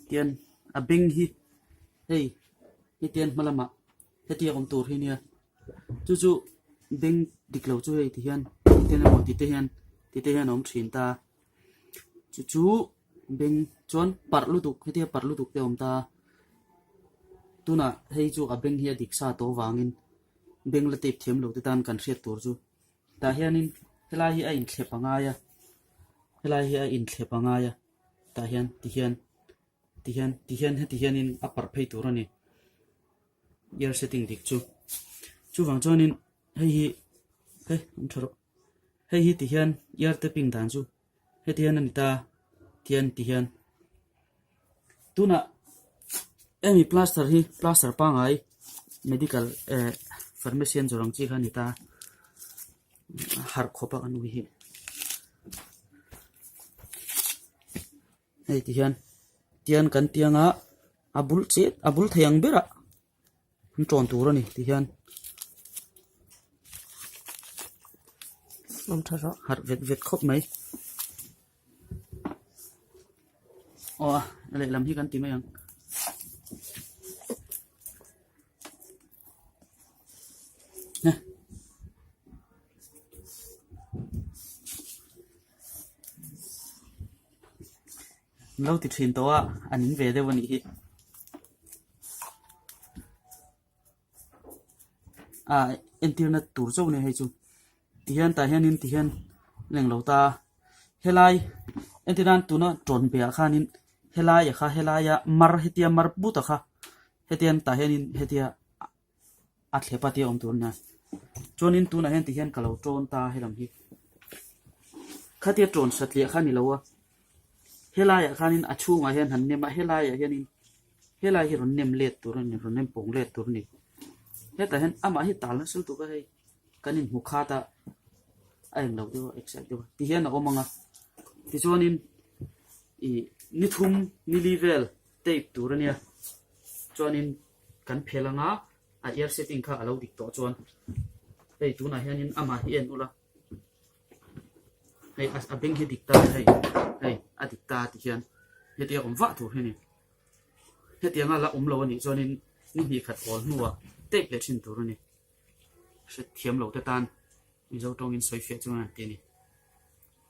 tiền beng hi hey hi tiền malama he tia om tur hi nia chu beng diklo chu hey ti hian tiền mo ti te hian om thin ta chu beng chuan parlu tuk he tia parlu tuk te om ta tuna hei chu beng hi diksa to wangin beng la tep them lo te tan kan hriat tur chu ta hianin helai hi a in thlep anga ya helai hi a in thlep anga ya ta hian ti hian in a par phei tur ani year setting dik chu wang chuanin hei hi thoro hei hi ti hian year te ping dan chu he ti hian ani ta ti hian tuna emi plaster pa ngai medical pharmacian jorang chi khani ta har khopa anu hi hei ti hian tian kan tianga abul thayang bera ton tur ani ti hian om thara har vet khop mai le lam hi kan ti mai ang lâu thì thuyền tàu anh về đâyวันนี้internet tour châu này hay chú tiền tài hiền tiền lệnh lâu ta helai internet tu nó tròn bè khanin helai ya mar hetia mar buta kha hetian ta hiền hetia athlepati om tur na chonin tu na hiền tiền kalau tron ta helam hi khatia tron satlia khani lawa helai khanin achu nga hian han nema helai hianin helai hi ron nem let tur ni ron nem pong let tur ni heta hen ama hi tal na sul tu ka hei kanin hu kha ta aim lo de exact de ti hian na omanga ti chuanin ni thum ni level tape tur ania chuanin kan phelanga year setting kha alo dik to chuan hei tu na hianin ama hi en ula hei beng hi dik ta hei adikta ti hian hetia omwa tur hi ni hetia nga la omlo ani chuanin ni khat ol nuwa tape le thin tur ani se thiam lo te tan mi zo tong in soi fe chuan ti ni